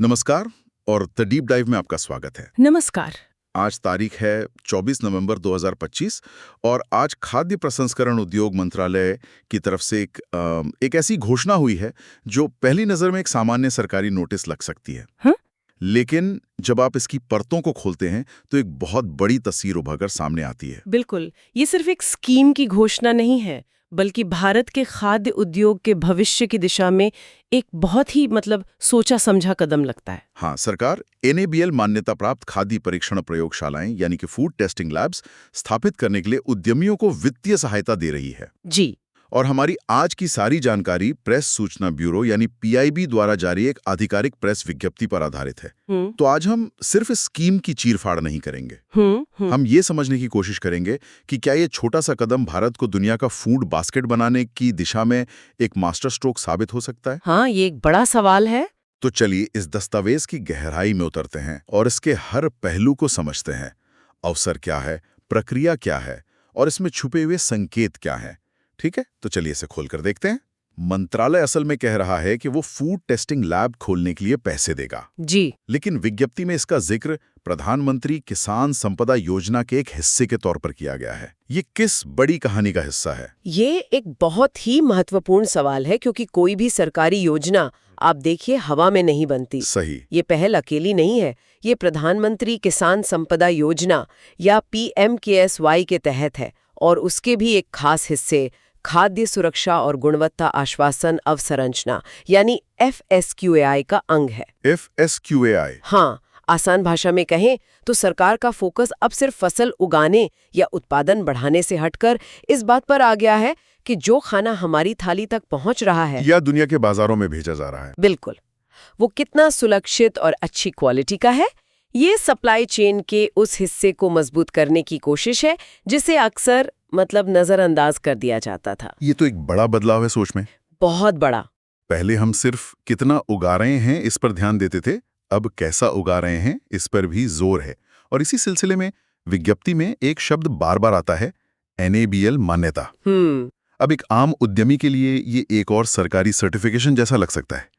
नमस्कार और the deep dive में आपका स्वागत है। नमस्कार। आज तारीख है 24 नवंबर 2025 और आज खाद्य प्रसंस्करण उद्योग मंत्रालय की तरफ से एक ऐसी घोषणा हुई है जो पहली नज़र में एक सामान्य सरकारी नोटिस लग सकती है। हाँ? लेकिन जब आप इसकी परतों को खोलते हैं तो एक बहुत बड़ी तस्वीर उभरकर सामने आती है। बिल्कुल, ये सिर्फ एक स्कीम की घोषणा नहीं है, बल्कि भारत के खाद्य उद्योग के भविष्य की दिशा में एक बहुत ही सोचा समझा कदम लगता है। हाँ, सरकार NABL मान्यता प्राप्त खाद्य परीक्षण प्रयोगशालाएं यानी कि फूड टेस्टिंग लैब्स स्थापित करने के लिए उद्यमियों को वित्तीय सहायता दे रही है। जी। और हमारी आज की सारी जानकारी प्रेस सूचना ब्यूरो यानी PIB द्वारा जारी एक आधिकारिक प्रेस विज्ञप्ति पर आधारित है। तो आज हम सिर्फ इस स्कीम की चीरफाड़ नहीं करेंगे। हम ये समझने की कोशिश करेंगे कि क्या ये छोटा सा कदम भारत को दुनिया का फूड बास्केट बनाने की दिशा में एक मास्टर स्ट्रोक साबित हो सकता है। हाँ, ये एक बड़ा सवाल है। तो चलिए इस दस्तावेज की गहराई में उतरते हैं और इसके हर पहलू को समझते हैं। अवसर क्या है, प्रक्रिया क्या है और इसमें छुपे हुए संकेत क्या हैं। ठीक है, तो चलिए इसे खोलकर देखते हैं। मंत्रालय असल में कह रहा है कि वो फूड टेस्टिंग लैब खोलने के लिए पैसे देगा। जी। लेकिन विज्ञप्ति में इसका जिक्र प्रधानमंत्री किसान संपदा योजना के एक हिस्से के तौर पर किया गया है। ये किस बड़ी कहानी का हिस्सा है? ये एक बहुत ही महत्वपूर्ण सवाल है, क्योंकि कोई भी सरकारी योजना आप देखिए हवा में नहीं बनती। सही। ये पहल अकेली नहीं है। ये प्रधानमंत्री किसान संपदा योजना या PMKSY के तहत है और उसके भी एक खास हिस्से खाद्य सुरक्षा और गुणवत्ता आश्वासन अवसंरचना यानी FSQAI का अंग है। FSQAI। हाँ, आसान भाषा में कहें तो सरकार का फोकस अब सिर्फ फसल उगाने या उत्पादन बढ़ाने से हटकर इस बात पर आ गया है कि जो खाना हमारी थाली तक पहुंच रहा है या दुनिया के बाजारों में भेजा जा रहा है, बिल्कुल, वो कितना सुरक्षित और अच्छी क्वालिटी का है। ये सप्लाई चेन के उस हिस्से को मजबूत करने की कोशिश है जिसे अक्सर नजरअंदाज कर दिया जाता था। ये तो एक बड़ा बदलाव है सोच में। बहुत बड़ा। पहले हम सिर्फ कितना उगा रहे हैं इस पर ध्यान देते थे, अब कैसा उगा रहे हैं इस पर भी जोर है। और इसी सिलसिले में विज्ञप्ति में एक शब्द बार बार आता है, NABL मान्यता। अब एक आम उद्यमी के लिए ये एक और सरकारी सर्टिफिकेशन जैसा लग सकता है।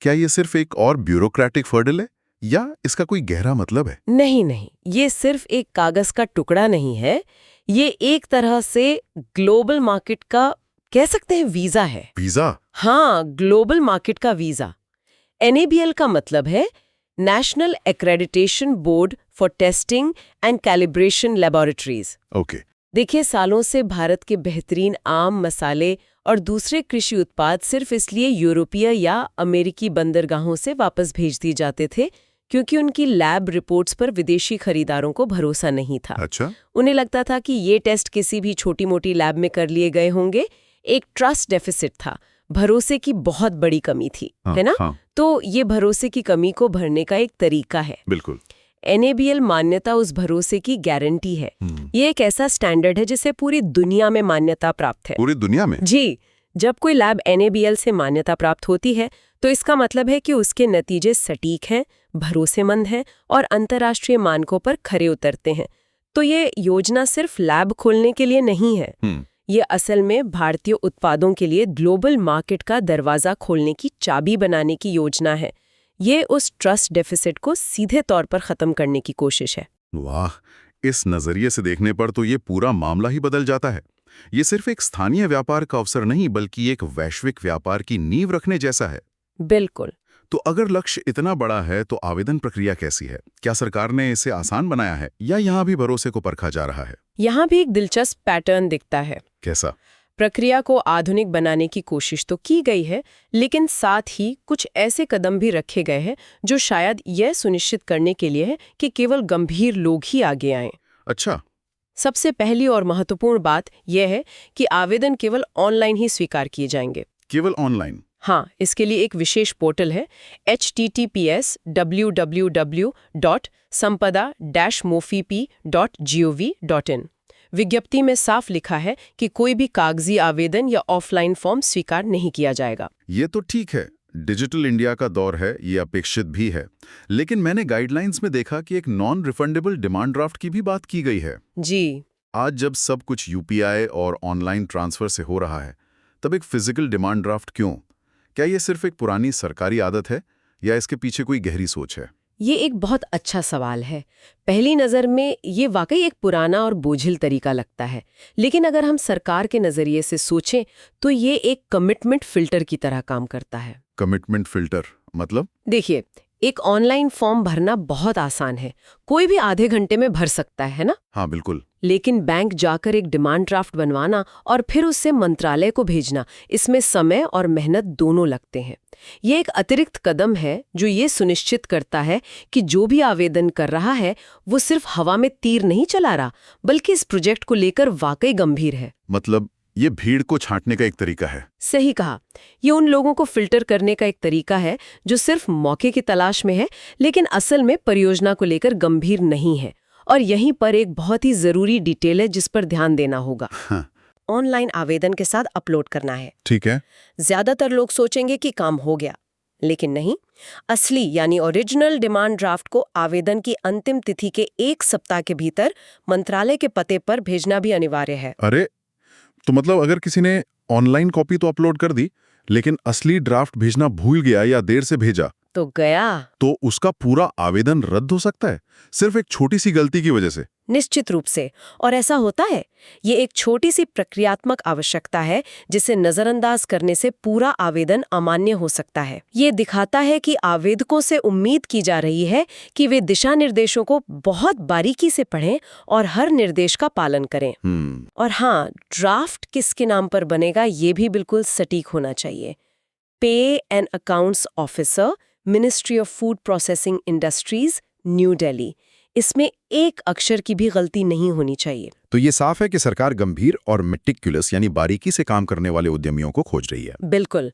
क्या ये सिर्फ एक और ब्यूरोक्रेटिक हर्डल है या इसका कोई गहरा मतलब है? नहीं, ये सिर्फ एक कागज का टुकड़ा नहीं है। ये एक तरह से ग्लोबल मार्केट का कह सकते हैं वीजा है। वीजा? हाँ, ग्लोबल मार्केट का वीजा। NABL का मतलब है national accreditation board for testing and calibration laboratories. Okay. देखिए, सालों से भारत के बेहतरीन आम मसाले और दूसरे कृषि उत्पाद सिर्फ इसलिए यूरोपीय या अमेरिकी बंदरगाहों से वापस भेज दिए जाते थे क्योंकि उनकी लैब रिपोर्ट्स पर विदेशी खरीदारों को भरोसा नहीं था। अच्छा। उन्हें लगता था कि ये टेस्ट किसी भी छोटी मोटी लैब में कर लिए गए होंगे। एक ट्रस्ट डेफिसिट था, भरोसे की बहुत बड़ी कमी थी। है ना? तो ये भरोसे की कमी को भरने का एक तरीका है। बिल्कुल। NABL मान्यता उस भरोसे की गारंटी है। ये एक ऐसा स्टैंडर्ड है जिसे पूरी दुनिया में मान्यता प्राप्त है। पूरी दुनिया में? जी। जब कोई लैब NABL से मान्यता प्राप्त होती है तो इसका मतलब है कि उसके नतीजे सटीक हैं, भरोसेमंद हैं और अंतर्राष्ट्रीय मानकों पर खरे उतरते हैं। तो ये योजना सिर्फ लैब खोलने के लिए नहीं है। ये असल में भारतीय उत्पादों के लिए ग्लोबल मार्केट का दरवाजा खोलने की चाबी बनाने की योजना है। ये उस ट्रस्ट डेफिसिट को सीधे तौर पर खत्म करने की कोशिश है। वाह, इस नजरिए से देखने पर तो ये पूरा मामला ही बदल जाता है। ये सिर्फ एक स्थानीय व्यापार का अवसर नहीं बल्कि एक वैश्विक व्यापार की नींव रखने जैसा है। बिल्कुल। तो अगर लक्ष्य इतना बड़ा है तो आवेदन प्रक्रिया कैसी है? क्या सरकार ने इसे आसान बनाया है या यहाँ भी भरोसे को परखा जा रहा है? यहाँ भी एक दिलचस्प पैटर्न दिखता है। कैसा? प्रक्रिया को आधुनिक बनाने की कोशिश तो की गई है, लेकिन साथ ही कुछ ऐसे कदम भी रखे गए हैं जो शायद यह सुनिश्चित करने के लिए है कि केवल गंभीर लोग ही आगे आएं। अच्छा। सबसे पहली और महत्वपूर्ण बात यह है कि आवेदन केवल ऑनलाइन ही स्वीकार किए जाएंगे। केवल ऑनलाइन? हाँ, इसके लिए एक विशेष पोर्टल है https://sampada-mofipi.gov.in। विज्ञप्ति में साफ लिखा है कि कोई भी कागजी आवेदन या ऑफलाइन फॉर्म स्वीकार नहीं किया जाएगा। ये तो ठीक है, डिजिटल इंडिया का दौर है, ये अपेक्षित भी है। लेकिन मैंने गाइडलाइंस में देखा कि एक नॉन रिफंडेबल डिमांड ड्राफ्ट की भी बात की गई है। जी। आज जब सब कुछ UPI और ऑनलाइन ट्रांसफर से हो रहा है, तब एक फिजिकल डिमांड ड्राफ्ट क्यों? क्या ये सिर्फ एक पुरानी सरकारी आदत है या इसके पीछे कोई गहरी सोच है? ये एक बहुत अच्छा सवाल है। पहली नज़र में ये वाकई एक पुराना और बोझिल तरीका लगता है, लेकिन अगर हम सरकार के नज़रिए से सोचें तो ये एक कमिटमेंट फिल्टर की तरह काम करता है। कमिटमेंट फिल्टर मतलब? देखिए, एक ऑनलाइन फॉर्म भरना बहुत आसान है, कोई भी आधे घंटे में भर सकता है ना? हाँ बिल्कुल। लेकिन बैंक जाकर एक डिमांड ड्राफ्ट बनवाना और फिर उससे मंत्रालय को भेजना, इसमें समय और मेहनत दोनों लगते हैं। ये एक अतिरिक्त कदम है जो ये सुनिश्चित करता है कि जो भी आवेदन कर रहा है वो सिर्फ हवा में तीर नहीं चला रहा, बल्कि इस प्रोजेक्ट को लेकर वाकई गंभीर है। मतलब ये भीड़ को छांटने का एक तरीका है। सही कहा। ये उन लोगों को फिल्टर करने का एक तरीका है जो सिर्फ मौके की तलाश में है, लेकिन असल में परियोजना को लेकर गंभीर नहीं है। और यहीं पर एक बहुत ही जरूरी डिटेल है जिस पर ध्यान देना होगा। हाँ। ऑनलाइन आवेदन के साथ अपलोड करना है। ठीक है। ज्यादातर लोग सोचेंगे कि काम हो गया, लेकिन नहीं। असली यानी ओरिजिनल डिमांड ड्राफ्ट को आवेदन की अंतिम तिथि के 1 सप्ताह के भीतर मंत्रालय के पते पर भेजना भी अनिवार्य है। अरे, तो मतलब अगर किसी ने ऑनलाइन कॉपी तो अपलोड कर दी, लेकिन असली ड्राफ्ट भेजना भूल गया या देर से भेजा, तो गया। तो उसका पूरा आवेदन रद्द हो सकता है, सिर्फ एक छोटी सी गलती की वजह से। निश्चित रूप से, और ऐसा होता है। ये एक छोटी सी प्रक्रियात्मक आवश्यकता है जिसे नजरअंदाज करने से पूरा आवेदन अमान्य हो सकता है। ये दिखाता है कि आवेदकों से उम्मीद की जा रही है कि वे दिशा निर्देशों को बहुत बारीकी से पढ़ें और हर निर्देश का पालन करें। और हाँ, ड्राफ्ट किसके नाम पर बनेगा ये भी बिल्कुल सटीक होना चाहिए। पे and accounts officer, ministry of food processing industries, new Delhi. इसमें एक अक्षर की भी गलती नहीं होनी चाहिए। तो ये साफ है कि सरकार गंभीर और मेटिकुलस यानी बारीकी से काम करने वाले उद्यमियों को खोज रही है। बिल्कुल।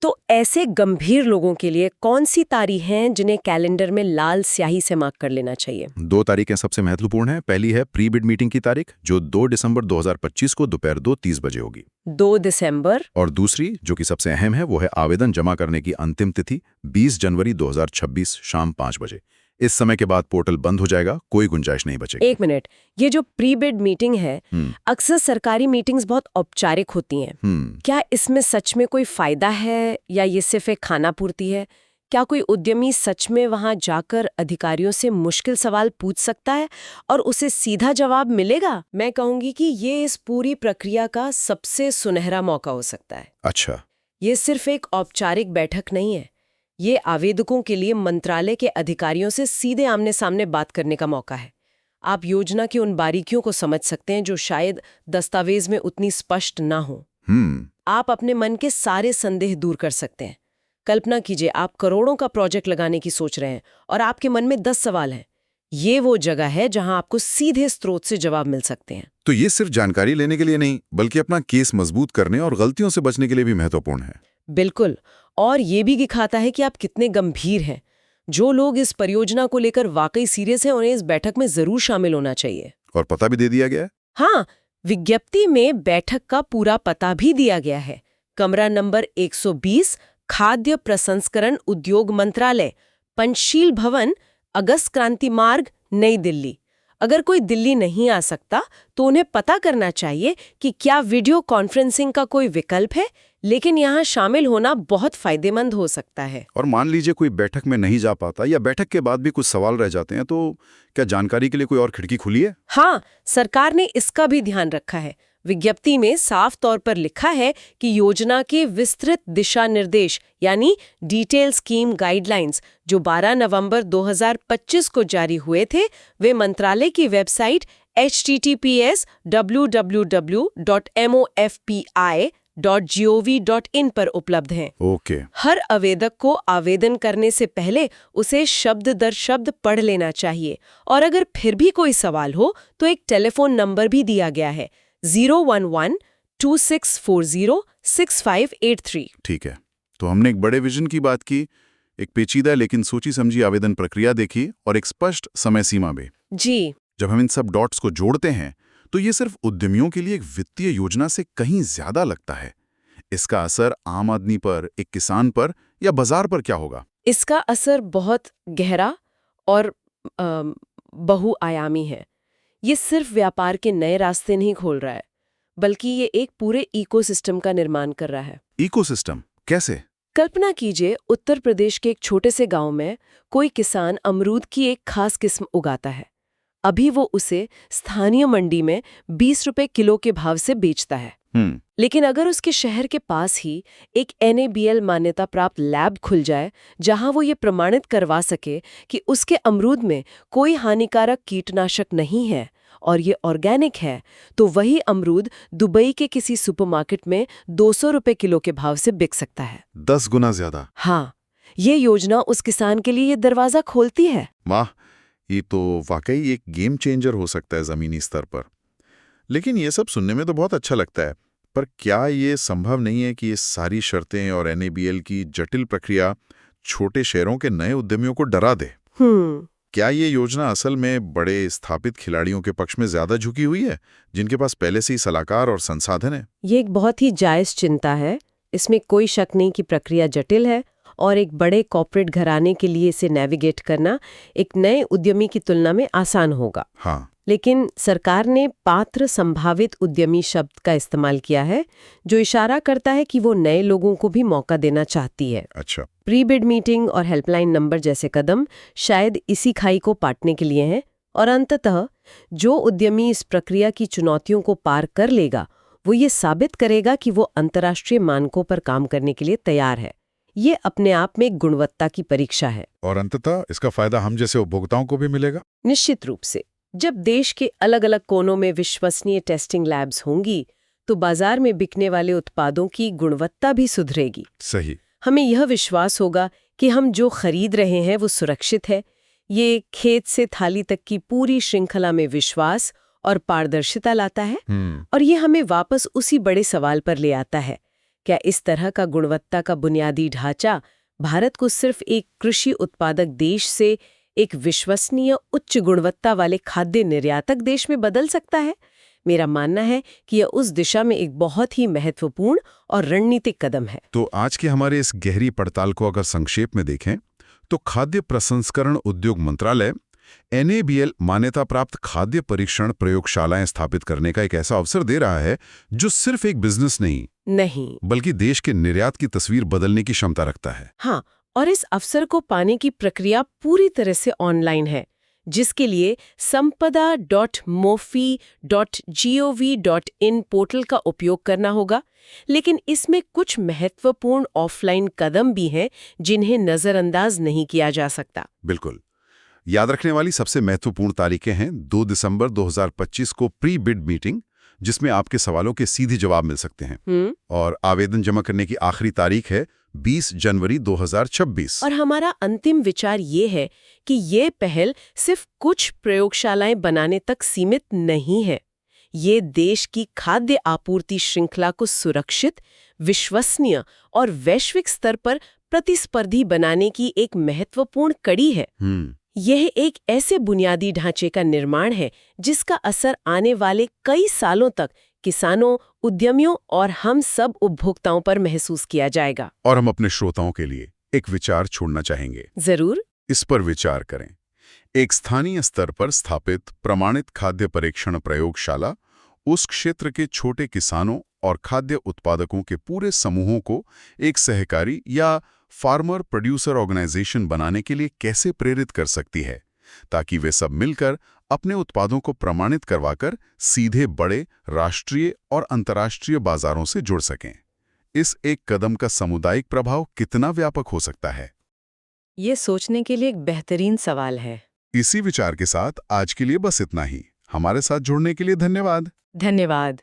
तो ऐसे गंभीर लोगों के लिए कौन सी तारीख हैं जिन्हें कैलेंडर में लाल स्याही से मार्क कर लेना चाहिए? 2 तारीखें सबसे महत्वपूर्ण हैं। पहली है प्री बिड मीटिंग की तारीख, जो 2 दिसंबर 2025 को दोपहर 2:30 बजे होगी। 2 दिसंबर। और दूसरी, जो कि सबसे अहम है, वो है आवेदन जमा करने की अंतिम तिथि 20 जनवरी 2026 शाम 5 बजे। इस समय के बाद पोर्टल बंद हो जाएगा, कोई गुंजाइश नहीं बचेगी। 1 मिनट, ये जो प्री बिड मीटिंग है, अक्सर सरकारी मीटिंग्स बहुत औपचारिक होती हैं। क्या इसमें सच में कोई फायदा है या ये सिर्फ एक खाना पूर्ति है? क्या कोई उद्यमी सच में वहां जाकर अधिकारियों से मुश्किल सवाल पूछ सकता है और उसे सीधा जवाब मिलेगा? मैं कहूंगी कि ये इस पूरी प्रक्रिया का सबसे सुनहरा मौका हो सकता है। अच्छा। ये सिर्फ एक औपचारिक बैठक नहीं है, ये आवेदकों के लिए मंत्रालय के अधिकारियों से सीधे आमने सामने बात करने का मौका है। आप योजना की उन बारीकियों को समझ सकते हैं जो शायद दस्तावेज में उतनी स्पष्ट ना हो। आप अपने मन के सारे संदेह दूर कर सकते हैं। कल्पना कीजिए, आप करोड़ों का प्रोजेक्ट लगाने की सोच रहे हैं और आपके मन में 10 सवाल हैं। ये वो जगह है जहां आपको सीधे स्रोत से जवाब मिल सकते हैं। तो ये सिर्फ जानकारी लेने के लिए नहीं, बल्कि अपना केस मजबूत करने और गलतियों से बचने के लिए भी महत्वपूर्ण है। बिल्कुल। और ये भी दिखाता है कि आप कितने गंभीर हैं। जो लोग इस परियोजना को लेकर वाकई सीरियस हैं, उन्हें इस बैठक में जरूर शामिल होना चाहिए। और पता भी दे दिया गया है? हाँ, विज्ञप्ति में बैठक का पूरा पता भी दिया गया है। कमरा नंबर 120, खाद्य प्रसंस्करण उद्योग मंत्रालय, पंचशील भवन, अगस्त क्रांति मार्ग, नई दिल्ली। अगर कोई दिल्ली नहीं आ सकता तो उन्हें पता करना चाहिए कि क्या वीडियो कॉन्फ्रेंसिंग का कोई विकल्प है, लेकिन यहाँ शामिल होना बहुत फायदेमंद हो सकता है। और मान लीजिए कोई बैठक में नहीं जा पाता या बैठक के बाद भी कुछ सवाल रह जाते हैं, तो क्या जानकारी के लिए कोई और खिड़की खुली है? हाँ, सरकार ने इसका भी ध्यान रखा है। विज्ञप्ति में साफ तौर पर लिखा है कि योजना के विस्तृत दिशा निर्देश यानी डिटेल स्कीम गाइडलाइंस जो 12 नवंबर 2025 को जारी हुए थे, वे मंत्रालय की वेबसाइट https://mofpi.gov.in पर उपलब्ध हैं। ओके। हर आवेदक को आवेदन करने से पहले उसे शब्द दर शब्द पढ़ लेना चाहिए और अगर फिर भी कोई सवाल हो तो एक टेलीफोन नंबर भी दिया गया है, 011-2640-6583। ठीक है, तो हमने एक बड़े विजन की बात की, एक पेचीदा लेकिन सोची समझी आवेदन प्रक्रिया देखी और एक स्पष्ट समय सीमा भी। जी। जब हम इन सब डॉट्स को जोड़ते हैं तो ये सिर्फ उद्यमियों के लिए एक वित्तीय योजना से कहीं ज्यादा लगता है। इसका असर आम आदमी पर, एक किसान पर या बाजार पर क्या होगा? इसका असर बहुत गहरा और बहुआयामी है। ये सिर्फ व्यापार के नए रास्ते नहीं खोल रहा है, बल्कि ये एक पूरे इकोसिस्टम का निर्माण कर रहा है। इकोसिस्टम कैसे? कल्पना कीजिए उत्तर प्रदेश के एक छोटे से गांव में कोई किसान अमरूद की एक खास किस्म उगाता है। अभी वो उसे स्थानीय मंडी में 20 रुपए किलो के भाव से बेचता है। लेकिन अगर उसके शहर के पास ही एक NABL मान्यता प्राप्त लैब खुल जाए जहां वो ये प्रमाणित करवा सके कि उसके अमरूद में कोई हानिकारक कीटनाशक नहीं है और ये ऑर्गेनिक है, तो वही अमरूद दुबई के किसी सुपरमार्केट में 200 रुपए किलो के भाव से बिक सकता है। 10 गुना ज्यादा। हाँ, ये योजना उस किसान के लिए ये दरवाजा खोलती है। वाह, ये तो वाकई एक गेम चेंजर हो सकता है जमीनी स्तर पर। लेकिन ये सब सुनने में तो बहुत अच्छा लगता है, पर क्या ये संभव नहीं है कि ये सारी शर्तें और NABL की जटिल प्रक्रिया छोटे शहरों के नए उद्यमियों को डरा दे? क्या ये योजना असल में बड़े स्थापित खिलाड़ियों के पक्ष में ज्यादा झुकी हुई है, जिनके पास पहले से ही सलाहकार और संसाधन है? ये एक बहुत ही जायज चिंता है। इसमें कोई शक नहीं कि प्रक्रिया जटिल है और एक बड़े कॉर्पोरेट घराने के लिए इसे नेविगेट करना एक नए उद्यमी की तुलना में आसान होगा। हाँ, लेकिन सरकार ने पात्र संभावित उद्यमी शब्द का इस्तेमाल किया है, जो इशारा करता है कि वो नए लोगों को भी मौका देना चाहती है। अच्छा। प्री बिड मीटिंग और हेल्पलाइन नंबर जैसे कदम शायद इसी खाई को पाटने के लिए हैं। और अंततः जो उद्यमी इस प्रक्रिया की चुनौतियों को पार कर लेगा, वो ये साबित करेगा कि वो अंतर्राष्ट्रीय मानकों पर काम करने के लिए तैयार है। ये अपने आप में एक गुणवत्ता की परीक्षा है। और अंततः इसका फायदा हम जैसे उपभोक्ताओं को भी मिलेगा। निश्चित रूप से। जब देश के अलग अलग कोनों में विश्वसनीय टेस्टिंग लैब्स होंगी, तो बाजार में बिकने वाले उत्पादों की गुणवत्ता भी सुधरेगी। सही। हमें यह विश्वास होगा कि हम जो खरीद रहे हैं वो सुरक्षित है। ये खेत से थाली तक की पूरी श्रृंखला में विश्वास और पारदर्शिता लाता है। और ये हमें वापस उसी बड़े सवाल पर ले आता है, क्या इस तरह का गुणवत्ता का बुनियादी ढांचा भारत को सिर्फ एक कृषि उत्पादक देश से एक विश्वसनीय उच्च गुणवत्ता वाले खाद्य निर्यातक देश में बदल सकता है? मेरा मानना है कि यह उस दिशा में एक बहुत ही महत्वपूर्ण और रणनीतिक कदम है। तो आज के हमारे इस गहरी पड़ताल को अगर संक्षेप में देखें, तो खाद्य प्रसंस्करण उद्योग मंत्रालय NABL मान्यता प्राप्त खाद्य परीक्षण प्रयोगशालाएं स्थापित करने का एक ऐसा अवसर दे रहा है जो सिर्फ एक बिजनेस नहीं बल्कि देश के निर्यात की तस्वीर बदलने की क्षमता रखता है। हाँ, और इस अवसर को पाने की प्रक्रिया पूरी तरह से ऑनलाइन है, जिसके लिए sampada.mofi.gov.in पोर्टल का उपयोग करना होगा। लेकिन इसमें कुछ महत्वपूर्ण ऑफलाइन कदम भी हैं जिन्हें नजरअंदाज नहीं किया जा सकता। बिल्कुल। याद रखने वाली सबसे महत्वपूर्ण तारीखें हैं 2 दिसंबर 2025 को प्री बिड मीटिंग, जिसमें आपके सवालों के सीधे जवाब मिल सकते हैं। और आवेदन जमा करने की आखिरी तारीख है 20 जनवरी 2026। और हमारा अंतिम विचार ये है कि ये पहल सिर्फ कुछ प्रयोगशालाएं बनाने तक सीमित नहीं है। ये देश की खाद्य आपूर्ति श्रृंखला को सुरक्षित, विश्वसनीय और वैश्विक स्तर पर प्रतिस्पर्धी बनाने की एक महत्वपूर्ण कड़ी है। यह एक ऐसे बुनियादी ढांचे का निर्माण है जिसका असर आने वाले कई सालों तक किसानों, उद्यमियों और हम सब उपभोक्ताओं पर महसूस किया जाएगा। और हम अपने श्रोताओं के लिए एक विचार छोड़ना चाहेंगे। जरूर। इस पर विचार करें। एक स्थानीय स्तर पर स्थापित प्रमाणित खाद्य परीक्षण प्रयोगशाला उस क्षेत्र के छोटे किसानों और खाद्य उत्पादकों के पूरे समूहों को एक सहकारी या फार्मर प्रोड्यूसर ऑर्गेनाइजेशन बनाने के लिए कैसे प्रेरित कर सकती है, ताकि वे सब मिलकर अपने उत्पादों को प्रमाणित करवाकर सीधे बड़े राष्ट्रीय और अंतर्राष्ट्रीय बाजारों से जुड़ सकें। इस एक कदम का सामुदायिक प्रभाव कितना व्यापक हो सकता है, ये सोचने के लिए एक बेहतरीन सवाल है। इसी विचार के साथ आज के लिए बस इतना ही। हमारे साथ जुड़ने के लिए धन्यवाद। धन्यवाद।